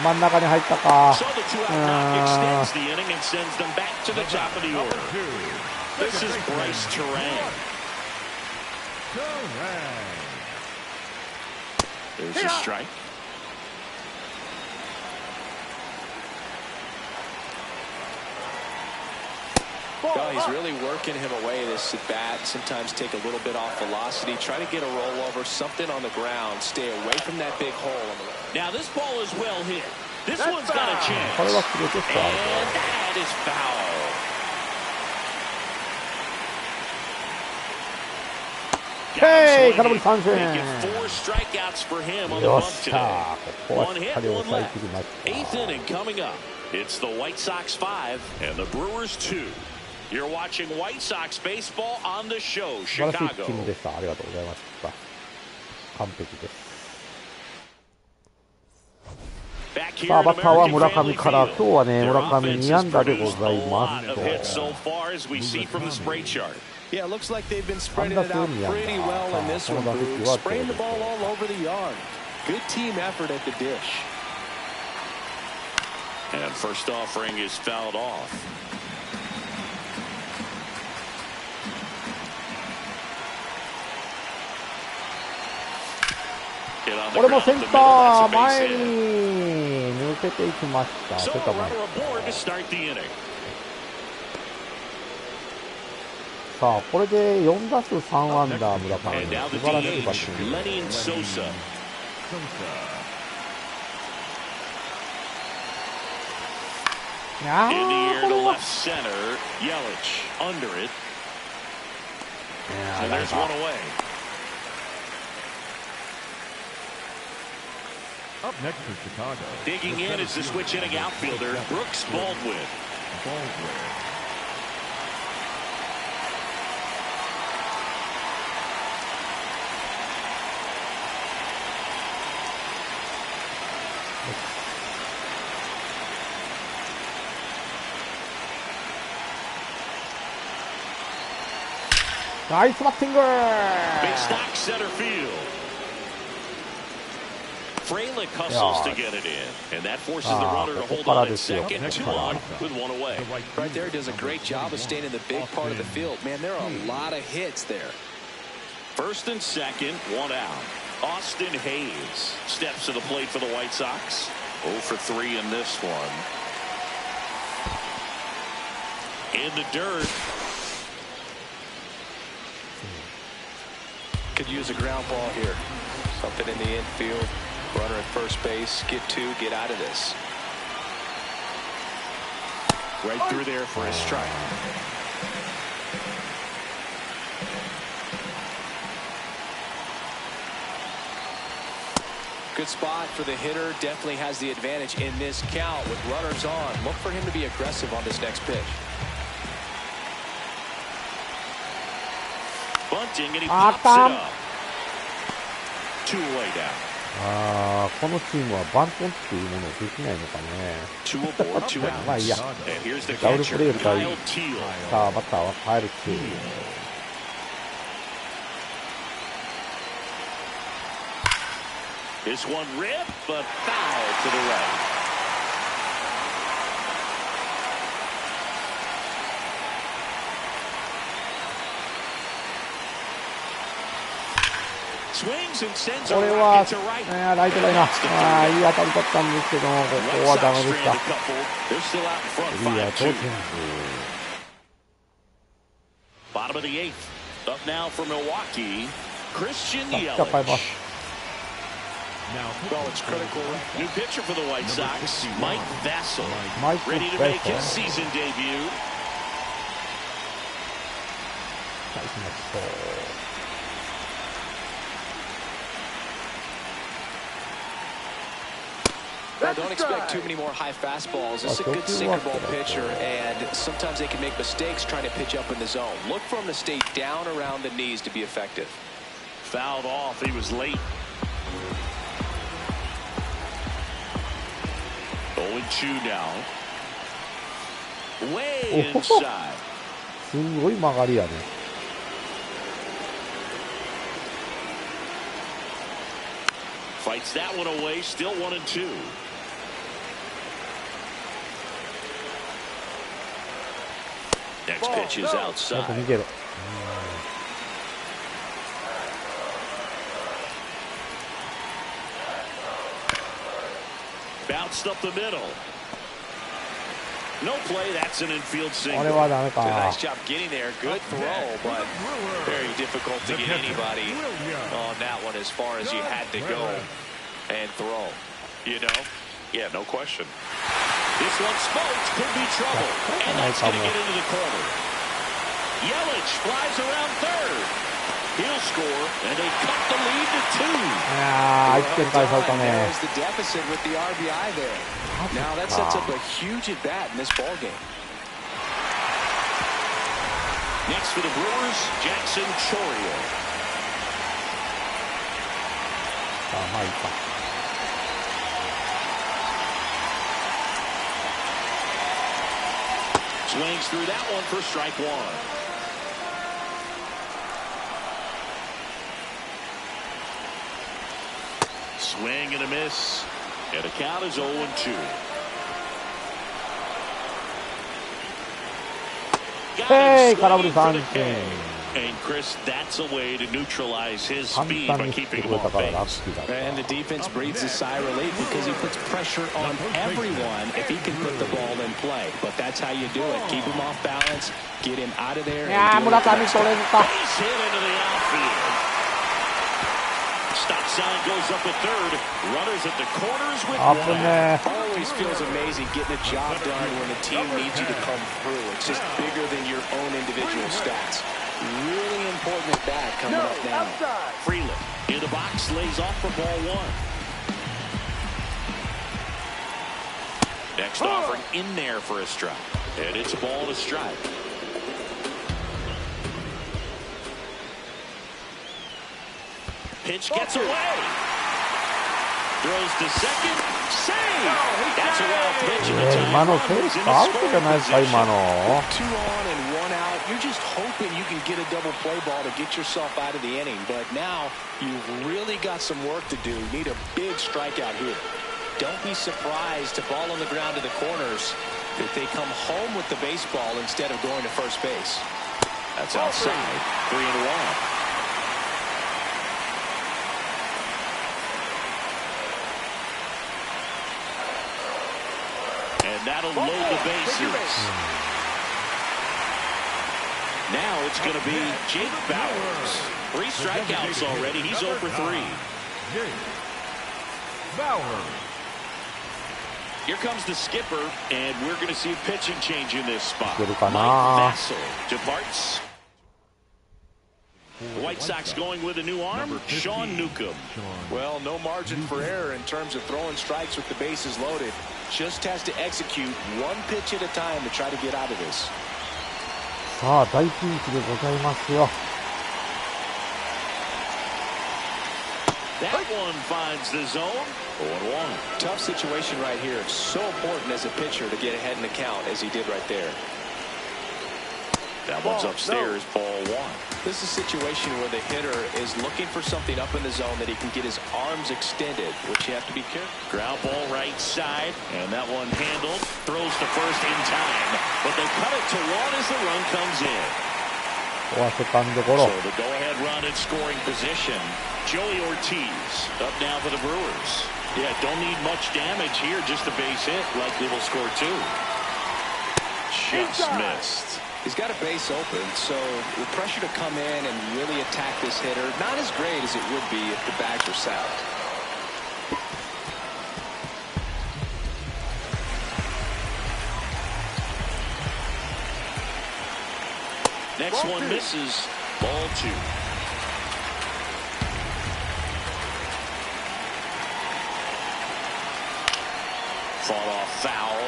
真ん中に入ったか。 So the 2-out knock extends the inning and sends them back to the top of the order. This is Bryce Terang. There's a strike. Oh, he's really working him away this at bat. Sometimes take a little bit off velocity. Try to get a rollover, something on the ground. Stay away from that big hole. Now this ball is well hit. This one's got a chance. これは切れてた。 And that is foul. Hey, 空振り三振。 Making 4 strikeouts for him on the よっ bunt し today. ゃー、ここは One しっ hit, かり one 抑え left. 切りました。 8th inning coming up. It's the White Sox 5 and the Brewers 2. You're watching White Sox baseball on the show, 素晴らしいピッ Chicago. チングでした。ありがとうございました。完璧です。 Back here さあ、 at バッターは American 村上 Family から、 Field. 今日はね、 Their 村上 offense 2 has 安打でご produced ざい a ま lot す of と。 hits so far as we see from the spray chart. Yeah, it looks like they've been spreading it out pretty well in this one, Bruce. Spraying the ball all over the yard. Good team effort at the dish. And first offering is fouled off. Hit on the これも ground セン up the タ middle. ー That's a base 前 hit. に抜けていきました。 So センタ a ー前。 runner aboard to start the inning. さあ、これで4打数3安打、村上。 And now the 素晴らしいバッ DH, ティング。 Lenny Sosa. In the air to left center, Yelich under it. And there's one away. Up next for Chicago. Digging in is the switch hitting outfielder, Brooks Baldwin. Nice batting. Big stock center field. Frelick hustles to get it in, and that forces the runner to hold on at second. 2 on with 1 away. Right there does a great job of staying in the big part of the field. Man, there are a lot of hits there. First and second, 1 out. Austin Hayes steps to the plate for the White Sox. 0 for 3 in this one. In the dirt. Could use a ground ball here. Something in the infield. Runner at first base. Get 2. Get out of this. Right through there for a strike. Good spot for the hitter. Definitely has the advantage in this count with runners on. Look for him to be aggressive on this next pitch. Bunting, and he pops it up. 2 away down. このチームはバントっていうものをできないのかね。2 aboard, 2 outs. まあいいや。 And here's the ダブルプ catcher, レーよりかいい。 Kyle Teal. さあ、バッターはカエル・ティー。This one ripped, but foul to the right. Swings and sends a これは、 rocket to right. ライトだな。いい当たりだったんですけども、ここはダメでした。 They're still out in front, いや、同点。 Bottom of the 8th. Up now for Milwaukee, Christian じゃあ変えます。 Yelich. Well, it's critical. New pitcher for the White Sox, Mike Vassell, ready to make his season debut. Well, don't expect too many more high fastballs. This is a good sinker ball pitcher, and sometimes they can make mistakes trying to pitch up in the zone. Look for him to stay down around the knees to be effective. Fouled off. He was late. 0-2 now. Way inside. すごい曲がりやね。Fights that one away. Still 1-2. Next pitch is outside. Bounced up the middle. No play. That's an infield single. Nice job getting there. Good throw, but very difficult to get anybody on that one as far as you had to go and throw. You know? Yeah, no question. This one smoked. Could be trouble. And that's going to get into the corner. Yelich flies around third. He'll score, and they cut the lead to 2. There's the deficit with the RBI there. Now that sets up a huge at-bat in this ballgame. Next for the Brewers, Jackson Chourio. Swings through that one for strike 1. Swing and a miss. And the count is 0-2. Hey, 空振り三振。 And Chris, that's a way to neutralize his speed by keeping him off base. And the defense breathes a sigh of relief because he puts pressure on everyone if he can put the ball in play. But that's how you do it. Keep him off balance, get him out of there. Base hit into the outfield. Stop sign goes up at third. Runners at the corners with one. Always feels amazing getting a job done when the team needs you to come through. It's just bigger than your own individual stats. Really important at bat coming up now. Frelick in the box, lays off for ball 1. Next offering in there for a strike. And it's a ball to strike. Pitch gets away. Throws to second. Save. That's a wild pitch.今のセーフアウトじゃないですか、今の。2 on and 1 out. You're just hoping you can get a double play ball to get yourself out of the inning. But now you've really got some work to do. You need a big strikeout here. Don't be surprised to ball on the ground to the corners if they come home with the baseball instead of going to first base. That's outside. 3-1. And that'll load the bases. Now it's going to be Jake Bauers. 3 strikeouts already. He's 0 for 3. Jake Bauers. Here comes the skipper, and we're going to see a pitching change in this spot. Mike かな。 Vassell departs. White Sox going with a new arm, Sean Newcomb. Well, no margin for error in terms of throwing strikes with the bases loaded. Just has to execute 1 pitch at a time to try to get out of this. さあ、大ピンチでございますよ。That one finds the zone. 0-1. Tough situation right here. It's so important as a pitcher to get ahead in the count as he did right there. That one's upstairs, ball 1. This is a situation where the hitter is looking for something up in the zone that he can get his arms extended, which you have to be careful. Ground ball right side, and that one handled. Throws to first in time, but they cut it to 1 as the run comes in. ここはセカンドゴロ。 So the go-ahead run in scoring position. Joey Ortiz up now for the Brewers. Yeah, don't need much damage here, just a base hit. Likely will score 2. Just missed. He's got a base open, so the pressure to come in and really attack this hitter, not as great as it would be if the bags were sound. Next one misses. Ball 2. Fought off foul.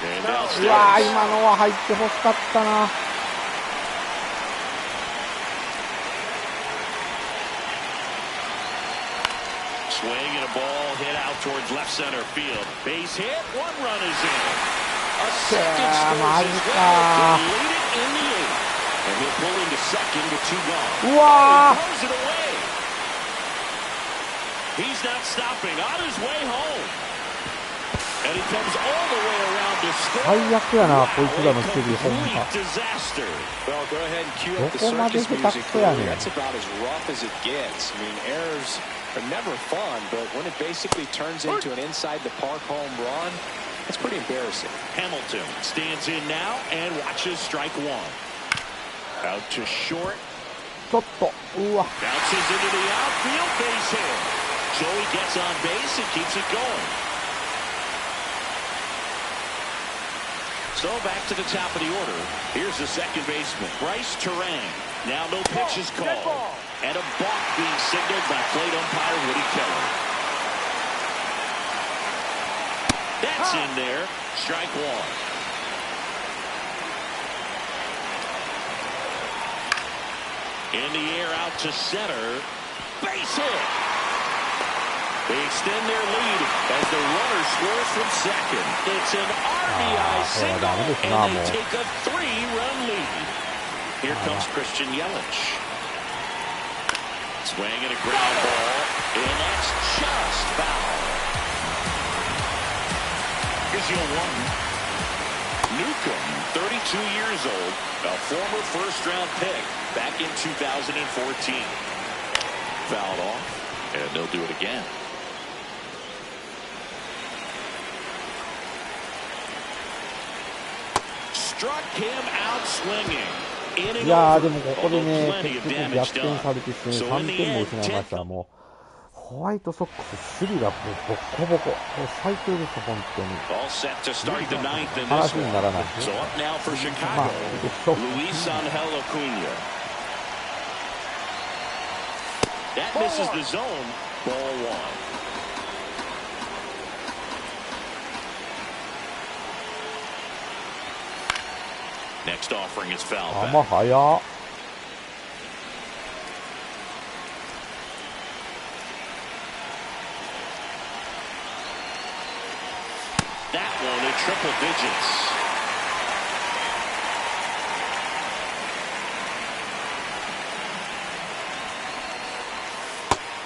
And うわー、今のは入ってほしかったな。Swing and a ball hit out towards left center field. Base hit. 1 run is in. A second scores as well to lead it in the 8th. And he'll pull into second with 2 gone. うわー。 He throws it away. He's not stopping on his way home. And he comes all the way around to score. 最悪やな、こいつらの守備、ほんま。 Complete disaster. Well, go ahead and cue up the どこまで circus 下手 music. くそやねん。 That's about as rough as it gets. I mean, errors are never fun, but when it basically turns into an inside the park home run, that's pretty embarrassing. Hamilton stands in now and watches strike 1. Out to short. ちょっと、うわ。 Bounces into the outfield, base hit. Joey gets on base and keeps it going. So back to the top of the order. Here's the second baseman, Bryce Terang. Now no pitches called. And a balk being signaled by plate umpire Woody Keller. That's in there. Strike 1. In the air out to center. Base hit. They extend their lead as the runner scores from second. It's an RBI single, and they take a 3-run lead. Here comes Christian Yelich. Swing and a ground ball, and that's just foul. Here's your 1. Newcomb, 32 years old, a former first-round pick back in 2014. Fouled off, and they'll do it again. Struck him out swinging. いやー、でもここでね、結局逆転されてしまい3点も失いました。もう、ホワイトソックス、守備がもうボッコボコ。もう最低です、本当に。話にならないですね。まあ、でしょ。That misses the zone. Ball one. Next offering is foul back. 球早っ。That one in triple digits.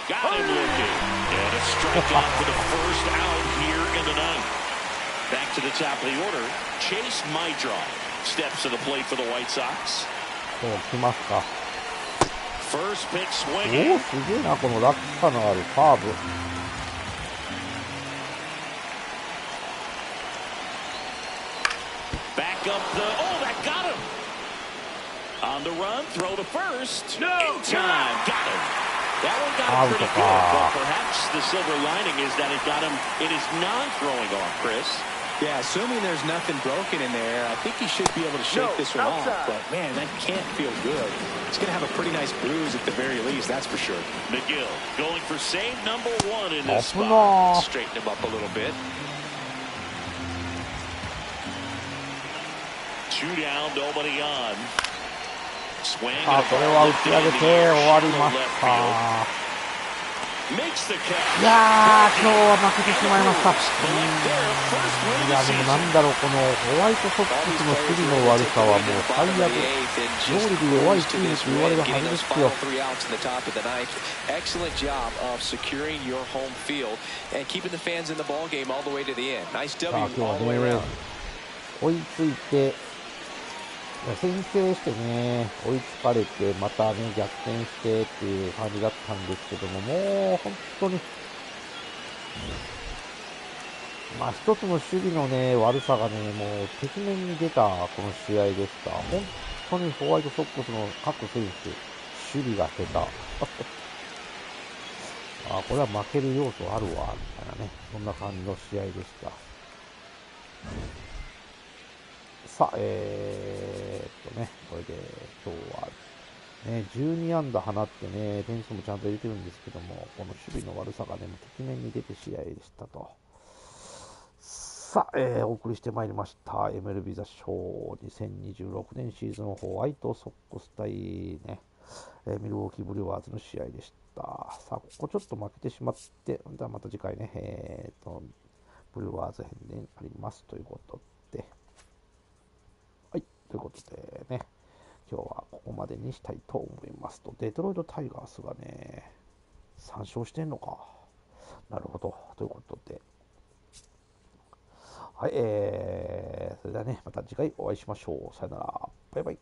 Got him looking. And a strikeout for the first out here in the ninth. Back to the top of the order. Chase Maidra steps to the plate for the White Sox. そう来ますか。First pitch お swinging. お、すげえな、この落差のあるカーブ。Back up the. Oh, that got him. On the run, throw to first. No. In time. Got him. That one got him pretty good, but perhaps the silver lining is that it got him in his non-throwing arm, Chris. Yeah, assuming there's nothing broken in there, I think he should be able to shake this one off. But, man, that can't feel good. It's going to have a pretty nice bruise at the very least, that's for sure. McGill going for save number one in this spot. Straighten him up a little bit. Two down, nobody on. Swing. さあ、これは打ち上げて終わりました。いやー、今日は負けてしまいました。いや、でもなんだろう、このホワイトソックスの守備の悪さはもう最悪。勝利で弱いチームと言われるはずですよ。Excellent job of securing your home field and keeping the fans in the ball game all the way to the end. Nice W all the way around. 追いついて、先制してね、追いつかれて、またね、逆転してっていう感じだったんですけども、もう本当に、まあ一つの守備のね、悪さがね、もう、てきめんに出たこの試合でした。本当にホワイトソックスの各選手、守備が下手。あ、これは負ける要素あるわ、みたいなね、そんな感じの試合でした。さあ、これで今日はね、12安打放ってね、点数もちゃんと入れてるんですけども、この守備の悪さがね、てきめんに出て試合でしたと。さあ、お送りしてまいりました。MLB The Show 2026年シーズンホワイトソックス対ね、ミルウォーキーブリュワーズの試合でした。さあ、ここちょっと負けてしまって、また次回ね、ブリュワーズ編でありますということで、ということでね、今日はここまでにしたいと思いますと、デトロイトタイガースがね、3勝してんのか。なるほど。ということで、はい、それではね、また次回お会いしましょう。さよなら。バイバイ。